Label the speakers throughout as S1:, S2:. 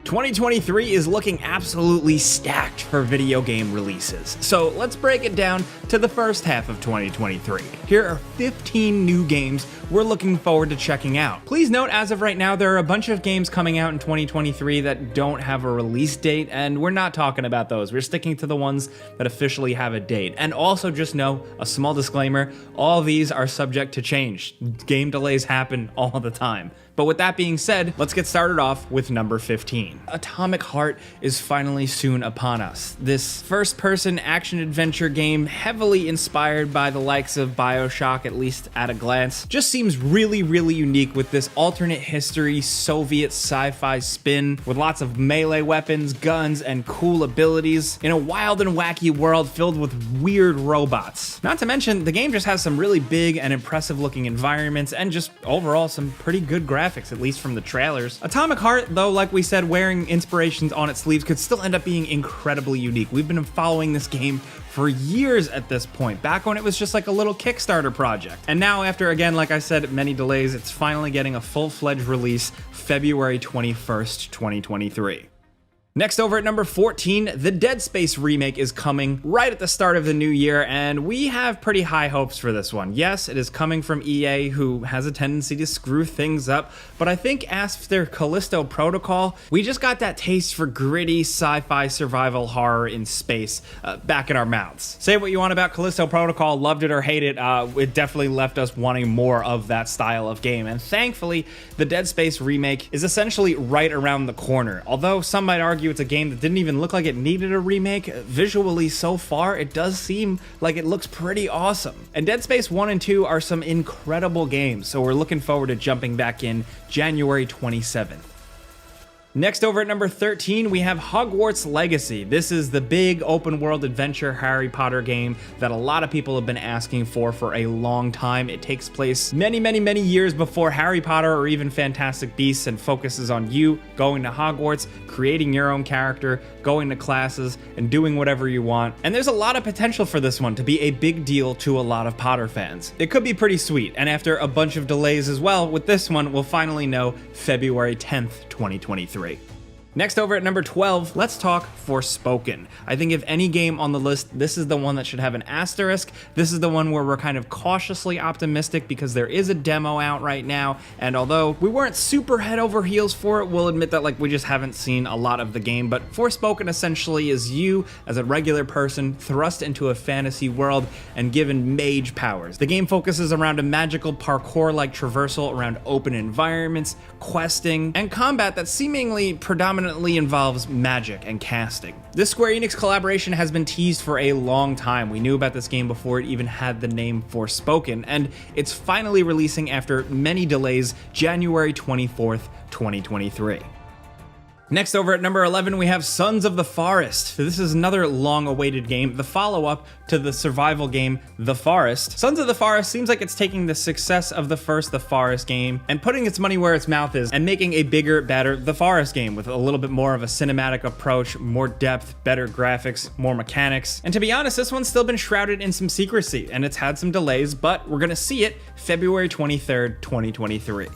S1: 2023 is looking absolutely stacked for video game releases, so let's break it down to the first half of 2023. Here are 15 new games we're looking forward to checking out. Please note, as of right now, there are a bunch of games coming out in 2023 that don't have a release date, and we're not talking about those. We're sticking to the ones that officially have a date. And also just know, a small disclaimer, all these are subject to change. Game delays happen all the time. But with that being said, let's get started off with number 15. Atomic Heart is finally soon upon us. This first-person action-adventure game, heavily inspired by the likes of BioShock, at least at a glance, just seems really, really unique with this alternate history, Soviet sci-fi spin, with lots of melee weapons, guns, and cool abilities, in a wild and wacky world filled with weird robots. Not to mention, the game just has some really big and impressive-looking environments, and just overall some pretty good graphics, at least from the trailers. Atomic Heart, though, like we said, wearing inspirations on its sleeves, could still end up being incredibly unique. We've been following this game for years at this point, back when it was just like a little Kickstarter project. And now, after, again, like I said, many delays, it's finally getting a full-fledged release February 21st, 2023. Next, over at number 14, the Dead Space remake is coming right at the start of the new year, and we have pretty high hopes for this one. Yes, it is coming from EA, who has a tendency to screw things up, but I think after Callisto Protocol, we just got that taste for gritty sci-fi survival horror in space back in our mouths. Say what you want about Callisto Protocol, loved it or hate it, it definitely left us wanting more of that style of game, and thankfully, the Dead Space remake is essentially right around the corner. Although some might argue it's a game that didn't even look like it needed a remake, visually so far it does seem like it looks pretty awesome. And Dead Space 1 and 2 are some incredible games, so we're looking forward to jumping back in January 27th. Next, over at number 13, we have Hogwarts Legacy. This is the big open world adventure Harry Potter game that a lot of people have been asking for a long time. It takes place many, many, many years before Harry Potter or even Fantastic Beasts, and focuses on you going to Hogwarts, creating your own character, going to classes, and doing whatever you want. And there's a lot of potential for this one to be a big deal to a lot of Potter fans. It could be pretty sweet, and after a bunch of delays as well, with this one, we'll finally know February 10th, 2023. Next, over at number 12, let's talk Forspoken. I think if any game on the list, this is the one that should have an asterisk. This is the one where we're kind of cautiously optimistic because there is a demo out right now, and although we weren't super head over heels for it, we'll admit that we just haven't seen a lot of the game. But Forspoken essentially is you, as a regular person, thrust into a fantasy world and given mage powers. The game focuses around a magical parkour-like traversal around open environments, questing, and combat that seemingly predominantly involves magic and casting. This Square Enix collaboration has been teased for a long time. We knew about this game before it even had the name Forspoken, and it's finally releasing after many delays, January 24th, 2023. Next, over at number 11, we have Sons of the Forest. This is another long-awaited game, the follow-up to the survival game, The Forest. Sons of the Forest seems like it's taking the success of the first The Forest game and putting its money where its mouth is and making a bigger, better The Forest game with a little bit more of a cinematic approach, more depth, better graphics, more mechanics. And to be honest, this one's still been shrouded in some secrecy, and it's had some delays, but we're gonna see it February 23rd, 2023.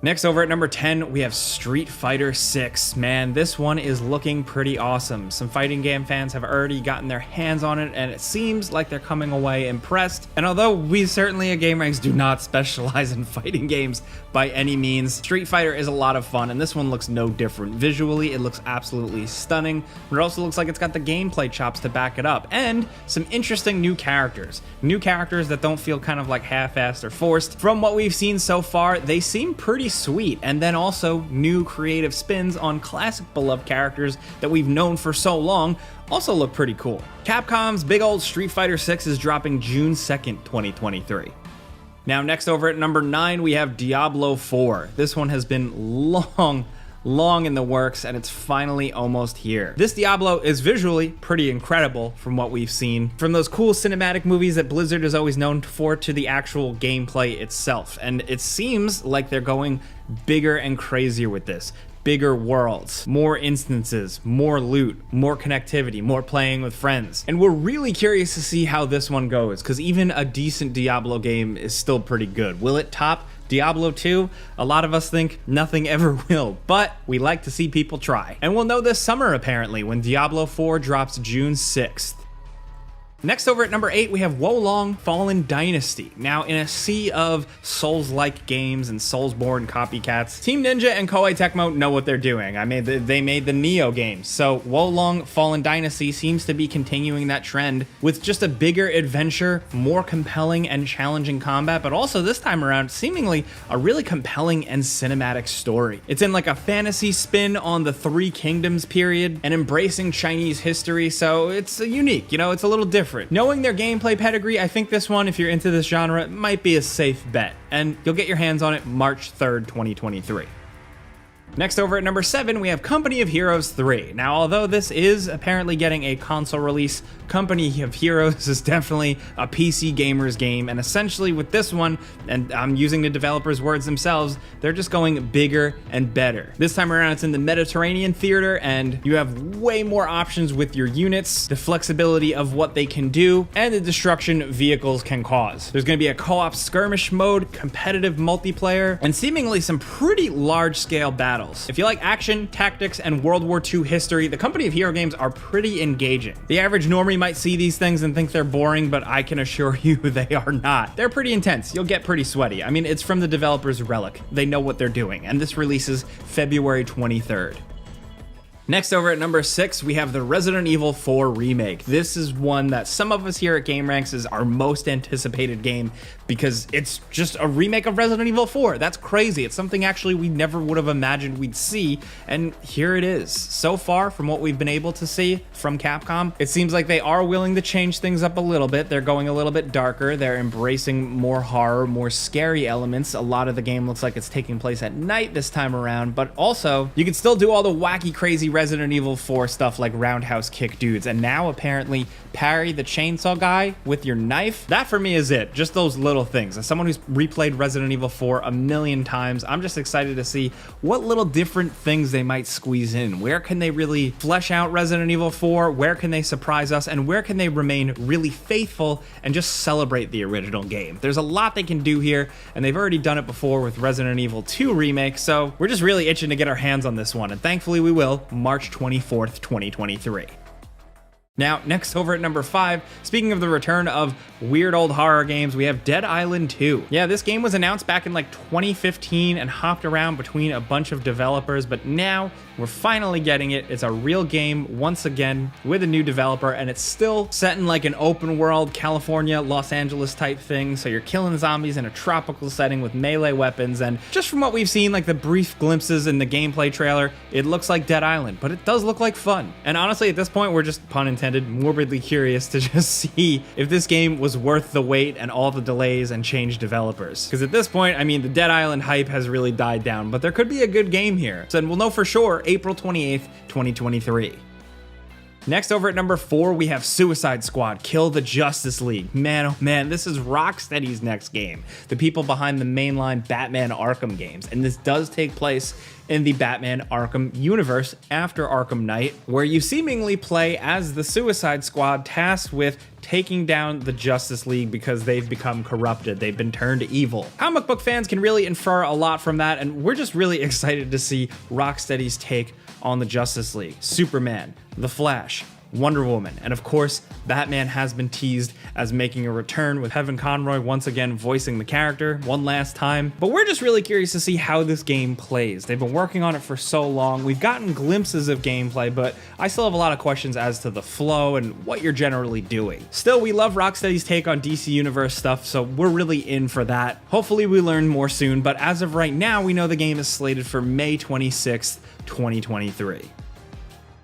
S1: Next, over at number 10, we have Street Fighter VI. Man, this one is looking pretty awesome. Some fighting game fans have already gotten their hands on it, and it seems like they're coming away impressed. And although we certainly at GameRanks do not specialize in fighting games by any means, Street Fighter is a lot of fun, and this one looks no different. Visually, it looks absolutely stunning, but it also looks like it's got the gameplay chops to back it up, and some interesting new characters. New characters that don't feel kind of like half-assed or forced. From what we've seen so far, they seem pretty sweet, and then also new creative spins on classic beloved characters that we've known for so long also look pretty cool. Capcom's big old Street Fighter VI is dropping June 2nd, 2023. Now, next, over at number 9, we have Diablo IV. This one has been long in the works, and it's finally almost here. This Diablo is visually pretty incredible from what we've seen, from those cool cinematic movies that Blizzard is always known for to the actual gameplay itself. And it seems like they're going bigger and crazier with this. Bigger worlds, more instances, more loot, more connectivity, more playing with friends. And we're really curious to see how this one goes, because even a decent Diablo game is still pretty good. Will it top Diablo 2, a lot of us think nothing ever will, but we like to see people try. And we'll know this summer apparently when Diablo 4 drops June 6th. Next, over at number 8, we have Wolong Fallen Dynasty. Now, in a sea of Souls-like games and Soulsborne copycats, Team Ninja and Koei Tecmo know what they're doing. They made the Neo games, so Wolong Fallen Dynasty seems to be continuing that trend with just a bigger adventure, more compelling and challenging combat, but also this time around, seemingly a really compelling and cinematic story. It's in like a fantasy spin on the Three Kingdoms period and embracing Chinese history, so it's unique, it's a little different. Knowing their gameplay pedigree, I think this one, if you're into this genre, might be a safe bet, and you'll get your hands on it March 3rd, 2023. Next, over at number 7, we have Company of Heroes 3. Now, although this is apparently getting a console release, Company of Heroes is definitely a PC gamer's game, and essentially with this one, and I'm using the developers' words themselves, they're just going bigger and better. This time around, it's in the Mediterranean theater, and you have way more options with your units, the flexibility of what they can do, and the destruction vehicles can cause. There's going to be a co-op skirmish mode, competitive multiplayer, and seemingly some pretty large-scale battles. If you like action, tactics, and World War II history, the Company of Hero games are pretty engaging. The average normie might see these things and think they're boring, but I can assure you they are not. They're pretty intense. You'll get pretty sweaty. I mean, it's from the developers Relic. They know what they're doing, and this releases February 23rd. Next, over at number 6, we have the Resident Evil 4 Remake. This is one that some of us here at GameRanks is our most anticipated game because it's just a remake of Resident Evil 4. That's crazy. It's something actually we never would have imagined we'd see, and here it is. So far, from what we've been able to see from Capcom, it seems like they are willing to change things up a little bit. They're going a little bit darker. They're embracing more horror, more scary elements. A lot of the game looks like it's taking place at night this time around, but also you can still do all the wacky, crazy Resident Evil 4 stuff like roundhouse kick dudes, and now apparently parry the chainsaw guy with your knife. That for me is it. Just those little things. As someone who's replayed Resident Evil 4 a million times, I'm just excited to see what little different things they might squeeze in. Where can they really flesh out Resident Evil 4? Where can they surprise us? And where can they remain really faithful and just celebrate the original game? There's a lot they can do here, and they've already done it before with Resident Evil 2 Remake, so we're just really itching to get our hands on this one, and thankfully we will, March 24th, 2023. Now, next over at number 5, speaking of the return of weird old horror games, we have Dead Island 2. Yeah, this game was announced back in like 2015 and hopped around between a bunch of developers, but now we're finally getting it. It's a real game once again with a new developer, and it's still set in like an open world California, Los Angeles type thing. So you're killing zombies in a tropical setting with melee weapons, and just from what we've seen, like the brief glimpses in the gameplay trailer, it looks like Dead Island, but it does look like fun. And honestly, at this point, we're just, pun intended, morbidly curious to just see if this game was worth the wait and all the delays and change developers. Because at this point, I mean, the Dead Island hype has really died down, but there could be a good game here. So we'll know for sure April 28th, 2023. Next, over at number 4, we have Suicide Squad Kill the Justice League. Man, oh man, this is Rocksteady's next game, the people behind the mainline Batman Arkham games, and this does take place in the Batman Arkham universe after Arkham Knight, where you seemingly play as the Suicide Squad tasked with taking down the Justice League because they've become corrupted. They've been turned evil. Comic book fans can really infer a lot from that, and we're just really excited to see Rocksteady's take on the Justice League. Superman, The Flash, Wonder Woman, and of course, Batman has been teased as making a return with Kevin Conroy once again voicing the character one last time. But we're just really curious to see how this game plays. They've been working on it for so long. We've gotten glimpses of gameplay, but I still have a lot of questions as to the flow and what you're generally doing. Still, we love Rocksteady's take on DC Universe stuff, so we're really in for that. Hopefully we learn more soon, but as of right now, we know the game is slated for May 26th, 2023.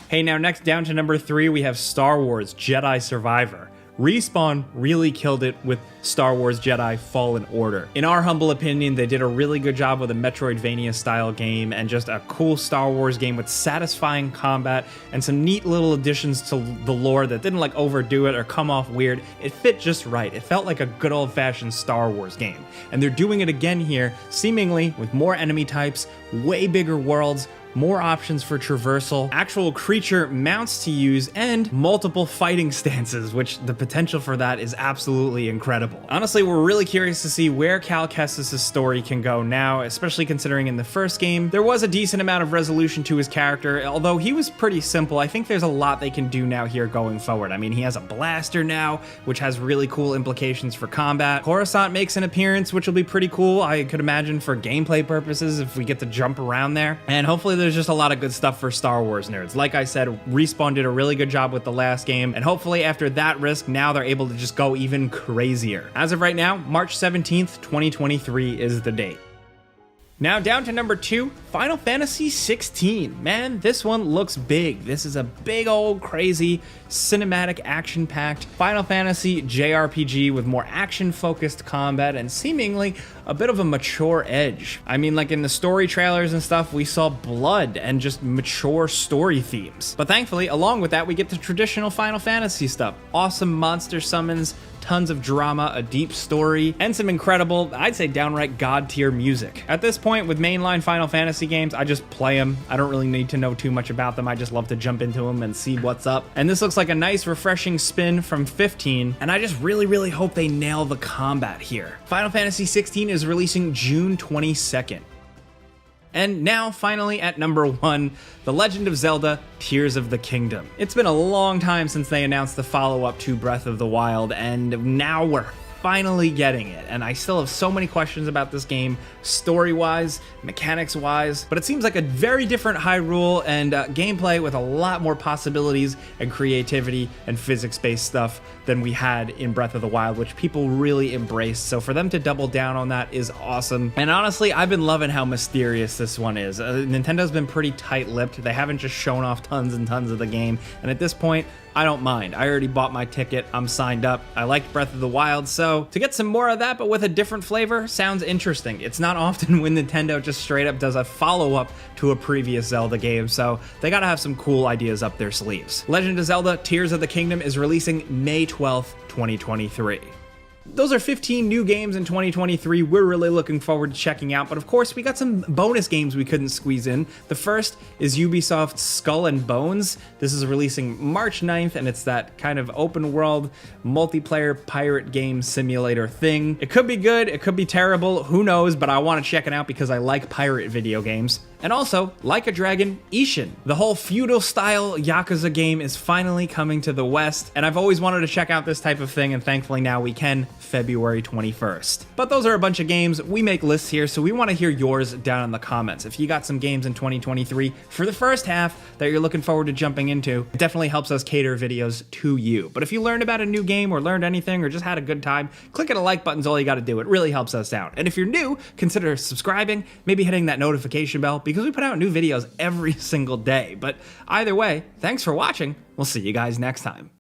S1: Hey, now next down to number 3, we have Star Wars Jedi Survivor. Respawn really killed it with Star Wars Jedi Fallen Order. In our humble opinion, they did a really good job with a Metroidvania style game and just a cool Star Wars game with satisfying combat and some neat little additions to the lore that didn't like overdo it or come off weird. It fit just right. It felt like a good old-fashioned Star Wars game. And they're doing it again here, seemingly with more enemy types, way bigger worlds, more options for traversal, actual creature mounts to use, and multiple fighting stances, which the potential for that is absolutely incredible. Honestly, we're really curious to see where Cal Kestis' story can go now, especially considering in the first game, there was a decent amount of resolution to his character, although he was pretty simple. I think there's a lot they can do now here going forward. I mean, he has a blaster now, which has really cool implications for combat. Coruscant makes an appearance, which will be pretty cool, I could imagine, for gameplay purposes if we get to jump around there. And hopefully there's just a lot of good stuff for Star Wars nerds. Like I said, Respawn did a really good job with the last game, and hopefully after that risk, now they're able to just go even crazier. As of right now, March 17th, 2023 is the date. Now down to number 2, Final Fantasy XVI. Man, this one looks big. This is a big old crazy cinematic action-packed Final Fantasy JRPG with more action-focused combat and seemingly a bit of a mature edge. I mean, like in the story trailers and stuff, we saw blood and just mature story themes. But thankfully, along with that, we get the traditional Final Fantasy stuff. Awesome monster summons, tons of drama, a deep story, and some incredible, I'd say downright god-tier music. At this point, with mainline Final Fantasy games, I just play them. I don't really need to know too much about them. I just love to jump into them and see what's up. And this looks like a nice, refreshing spin from 15, and I just really hope they nail the combat here. Final Fantasy XVI is releasing June 22nd. And now, finally, at number 1, The Legend of Zelda: Tears of the Kingdom. It's been a long time since they announced the follow-up to Breath of the Wild, and now we're finally getting it. And I still have so many questions about this game, story-wise, mechanics-wise, but it seems like a very different Hyrule and gameplay with a lot more possibilities and creativity and physics-based stuff than we had in Breath of the Wild, which people really embraced. So for them to double down on that is awesome. And honestly, I've been loving how mysterious this one is. Nintendo's been pretty tight-lipped. They haven't just shown off tons and tons of the game. And at this point, I don't mind. I already bought my ticket. I'm signed up. I liked Breath of the Wild, so to get some more of that, but with a different flavor, sounds interesting. It's not often when Nintendo just straight up does a follow-up to a previous Zelda game, so they gotta have some cool ideas up their sleeves. Legend of Zelda: Tears of the Kingdom is releasing May 12th, 2023. Those are 15 new games in 2023 we're really looking forward to checking out, but of course we got some bonus games we couldn't squeeze in. The first is Ubisoft's Skull and Bones. This is releasing March 9th, and it's that kind of open world multiplayer pirate game simulator thing. It could be good, it could be terrible, who knows, but I want to check it out because I like pirate video games. And also, Like a Dragon, Ishin. The whole feudal-style Yakuza game is finally coming to the West, and I've always wanted to check out this type of thing, and thankfully now we can, February 21st. But those are a bunch of games. We make lists here, so we want to hear yours down in the comments. If you got some games in 2023 for the first half that you're looking forward to jumping into, it definitely helps us cater videos to you. But if you learned about a new game or learned anything or just had a good time, clicking a like button's all you got to do. It really helps us out. And if you're new, consider subscribing, maybe hitting that notification bell, because we put out new videos every single day. But either way, thanks for watching. We'll see you guys next time.